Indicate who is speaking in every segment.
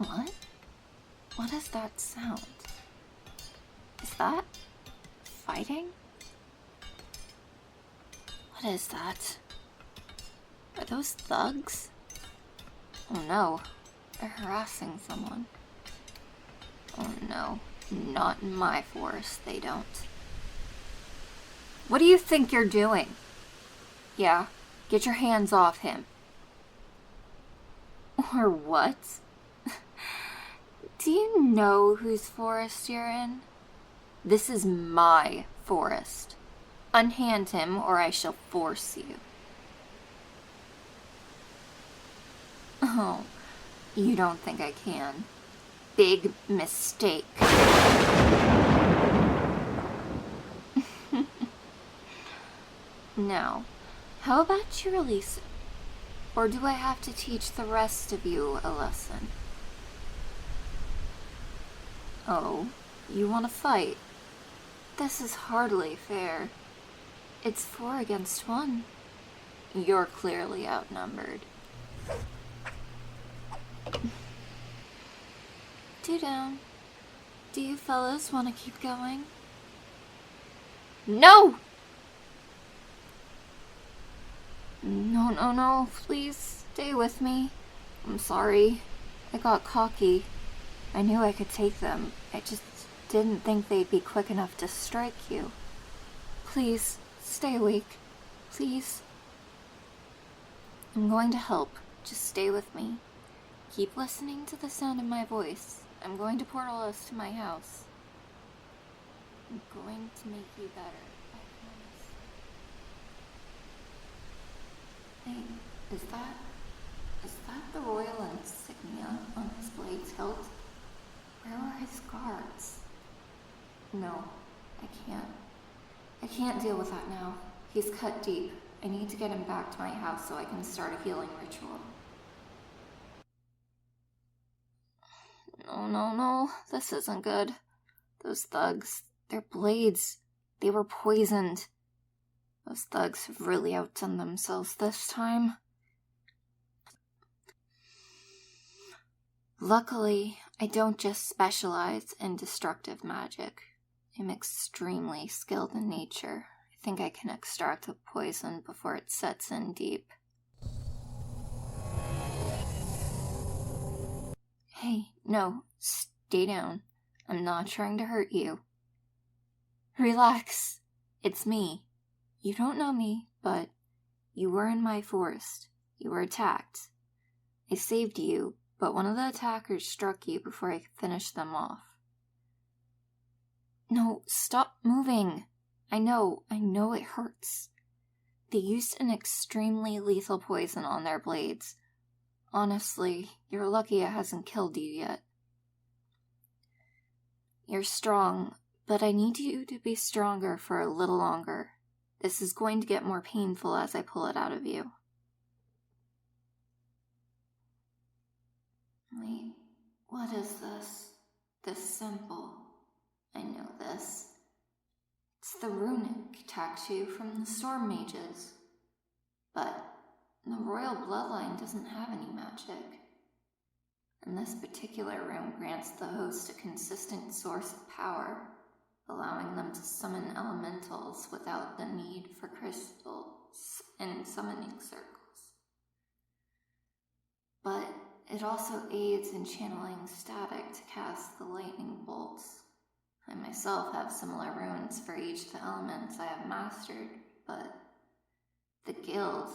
Speaker 1: What? What is that sound? Is that fighting? What is that? Are those thugs? Oh no, they're harassing someone. Oh no, not in my forest, they don't. What do you think you're doing? Yeah, get your hands off him. Or what? Do you know whose forest you're in? This is my forest. Unhand him or I shall force you. Oh, you don't think I can. Big mistake. Now, how about you release it? Or do I have to teach the rest of you a lesson? Oh, you want to fight? This is hardly fair. It's 4 against 1. You're clearly outnumbered. Two down. Do you fellas want to keep going? No! No, please stay with me. I'm sorry. I got cocky. I knew I could take them. I just didn't think they'd be quick enough to strike you. Please, stay awake. Please. I'm going to help. Just stay with me. Keep listening to the sound of my voice. I'm going to portal us to my house. I'm going to make you better. I promise. Hey, is that the royal insignia on his blade's hilt? Where are his guards? No, I can't deal with that now. He's cut deep. I need to get him back to my house so I can start a healing ritual. No, this isn't good. Those thugs, their blades, they were poisoned. Those thugs have really outdone themselves this time. Luckily, I don't just specialize in destructive magic. I'm extremely skilled in nature. I think I can extract the poison before it sets in deep. Hey, no, stay down. I'm not trying to hurt you. Relax. It's me. You don't know me, but you were in my forest. You were attacked. I saved you, but one of the attackers struck you before I could finish them off. No, stop moving. I know it hurts. They used an extremely lethal poison on their blades. Honestly, you're lucky it hasn't killed you yet. You're strong, but I need you to be stronger for a little longer. This is going to get more painful as I pull it out of you. Wait, what is this? This symbol. I know this. It's the runic tattoo from the Storm Mages. But the royal bloodline doesn't have any magic. And this particular rune grants the host a consistent source of power, allowing them to summon elementals without the need for crystals and summoning circles. But it also aids in channeling static to cast the lightning bolts. I myself have similar runes for each of the elements I have mastered, but the guild,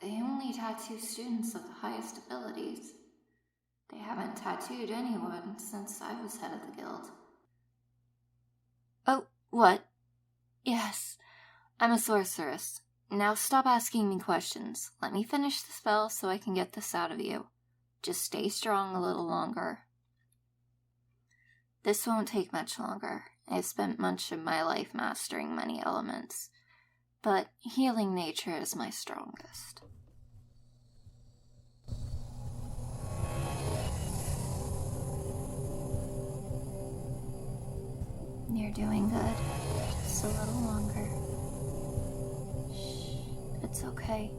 Speaker 1: they only tattoo students of the highest abilities. They haven't tattooed anyone since I was head of the guild. Oh, what? Yes, I'm a sorceress. Now stop asking me questions. Let me finish the spell so I can get this out of you. Just stay strong a little longer. This won't take much longer. I've spent much of my life mastering many elements, but healing nature is my strongest. You're doing good. Just a little longer. Shh, it's okay.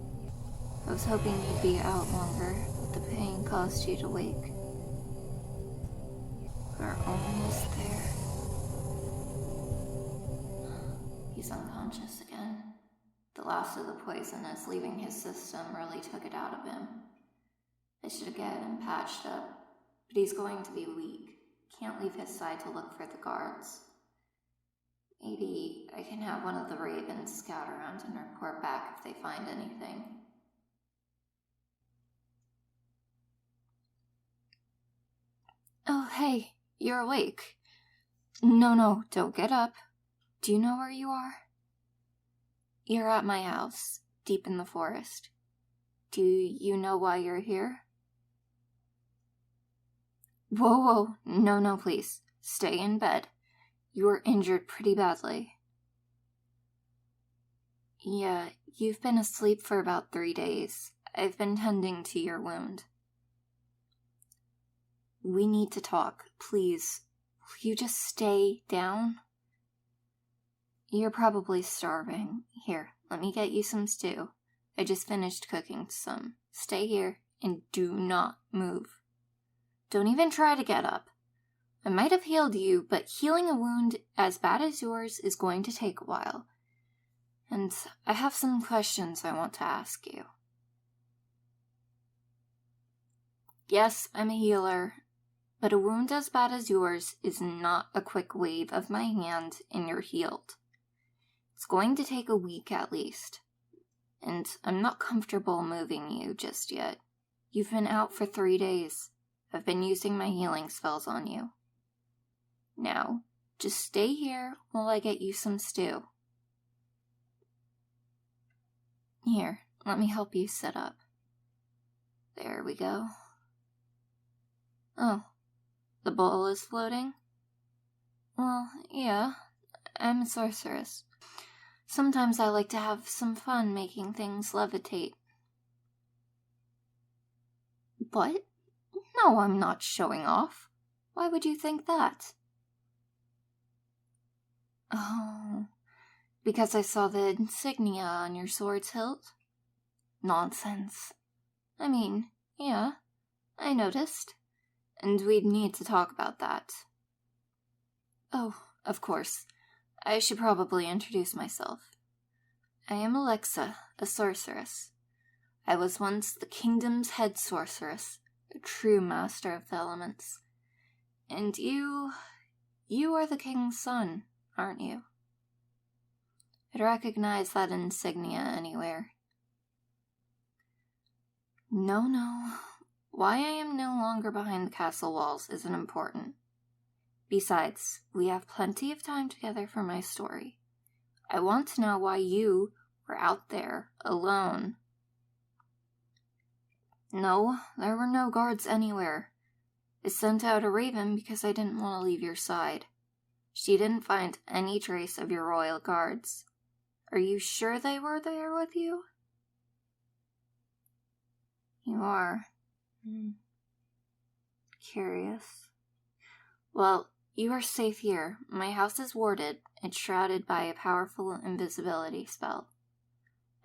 Speaker 1: I was hoping you'd be out longer, but the pain caused you to wake. We're almost there. He's unconscious again. The last of the poison that's leaving his system really took it out of him. I should get him patched up, but he's going to be weak. Can't leave his side to look for the guards. Maybe I can have one of the ravens scout around and report back if they find anything. Oh, hey, you're awake. No, don't get up. Do you know where you are? You're at my house, deep in the forest. Do you know why you're here? Whoa, no, please. Stay in bed. You were injured pretty badly. Yeah, you've been asleep for about 3 days. I've been tending to your wound. We need to talk, please. Will you just stay down? You're probably starving. Here, let me get you some stew. I just finished cooking some. Stay here and do not move. Don't even try to get up. I might have healed you, but healing a wound as bad as yours is going to take a while. And I have some questions I want to ask you. Yes, I'm a healer, but a wound as bad as yours is not a quick wave of my hand and you're healed. It's going to take a week at least, and I'm not comfortable moving you just yet. You've been out for 3 days. I've been using my healing spells on you. Now, just stay here while I get you some stew. Here, let me help you sit up. There we go. Oh, the bowl is floating? Well, yeah, I'm a sorceress. Sometimes I like to have some fun making things levitate. What? No, I'm not showing off. Why would you think that? Oh, because I saw the insignia on your sword's hilt? Nonsense. I mean, yeah, I noticed. And we'd need to talk about that. Oh, of course. I should probably introduce myself. I am Alexa, a sorceress. I was once the kingdom's head sorceress, a true master of the elements. And you are the king's son, aren't you? I'd recognize that insignia anywhere. No. Why I am no longer behind the castle walls isn't important. Besides, we have plenty of time together for my story. I want to know why you were out there, alone. No, there were no guards anywhere. I sent out a raven because I didn't want to leave your side. She didn't find any trace of your royal guards. Are you sure they were there with you? You are. Curious. Well, you are safe here. My house is warded and shrouded by a powerful invisibility spell.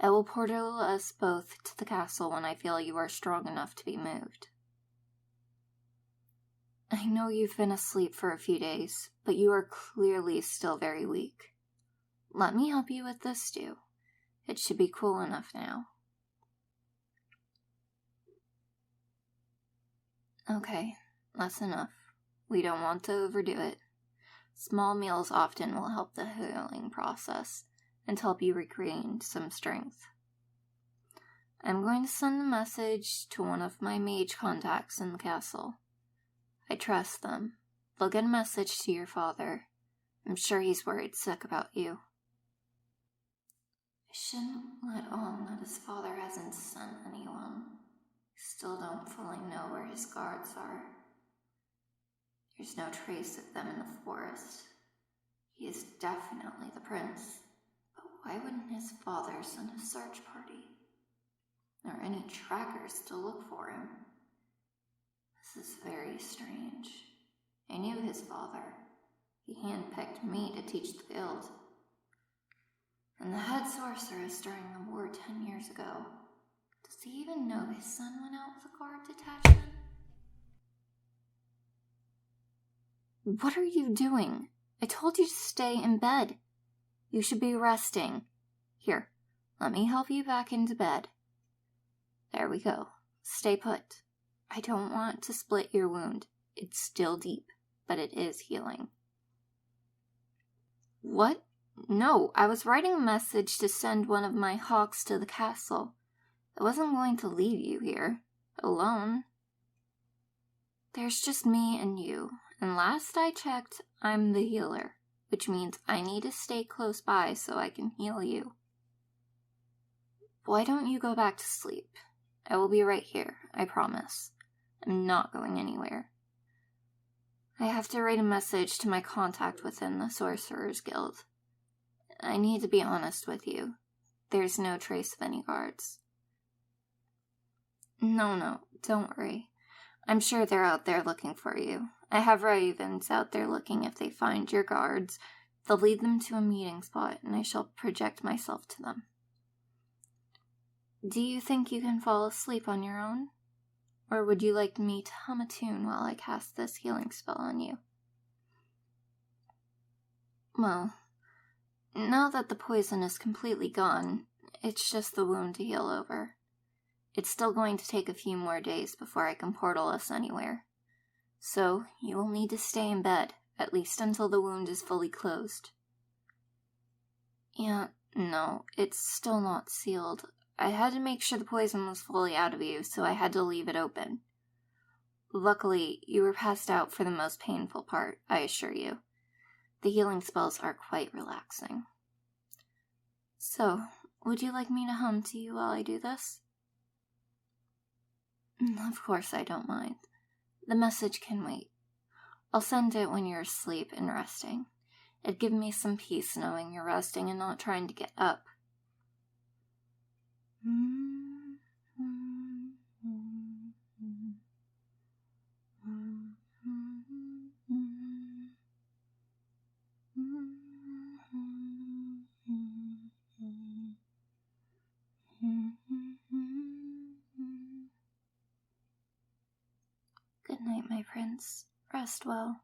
Speaker 1: I will portal us both to the castle when I feel you are strong enough to be moved. I know you've been asleep for a few days, but you are clearly still very weak. Let me help you with this stew. It should be cool enough now. Okay, that's enough. We don't want to overdo it. Small meals often will help the healing process and help you regain some strength. I'm going to send a message to one of my mage contacts in the castle. I trust them. They'll get a message to your father. I'm sure he's worried sick about you. I shouldn't let on that his father hasn't sent anyone. Still don't fully know where his guards are. There's no trace of them in the forest. He is definitely the prince, but why wouldn't his father send a search party? Or any trackers to look for him? This is very strange. I knew his father. He handpicked me to teach the guild. And the head sorceress during the war 10 years ago. Does he even know his son went out with a guard detachment? What are you doing? I told you to stay in bed. You should be resting. Here, let me help you back into bed. There we go. Stay put. I don't want to split your wound. It's still deep, but it is healing. What? No, I was writing a message to send one of my hawks to the castle. I wasn't going to leave you here, alone. There's just me and you, and last I checked, I'm the healer, which means I need to stay close by so I can heal you. Why don't you go back to sleep? I will be right here, I promise. I'm not going anywhere. I have to write a message to my contact within the Sorcerer's Guild. I need to be honest with you. There's no trace of any guards. No, don't worry. I'm sure they're out there looking for you. I have ravens out there looking. If they find your guards, they'll lead them to a meeting spot, and I shall project myself to them. Do you think you can fall asleep on your own? Or would you like me to hum a tune while I cast this healing spell on you? Well, now that the poison is completely gone, it's just the wound to heal over. It's still going to take a few more days before I can portal us anywhere. So, you will need to stay in bed, at least until the wound is fully closed. Yeah, no, it's still not sealed. I had to make sure the poison was fully out of you, so I had to leave it open. Luckily, you were passed out for the most painful part, I assure you. The healing spells are quite relaxing. So, would you like me to hum to you while I do this? Of course I don't mind. The message can wait. I'll send it when you're asleep and resting. It'd give me some peace knowing you're resting and not trying to get up. Good night, my prince. Rest well.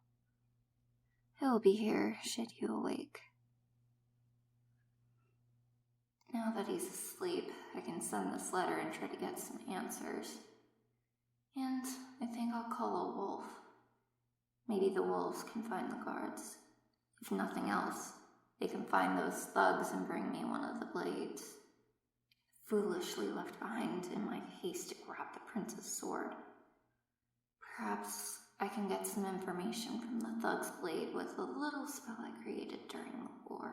Speaker 1: He'll be here should you awake. Now that he's asleep, I can send this letter and try to get some answers. And I think I'll call a wolf. Maybe the wolves can find the guards. If nothing else, they can find those thugs and bring me one of the blades. Foolishly left behind in my haste to grab the prince's sword. Perhaps I can get some information from the thug's blade with a little spell I created during the war.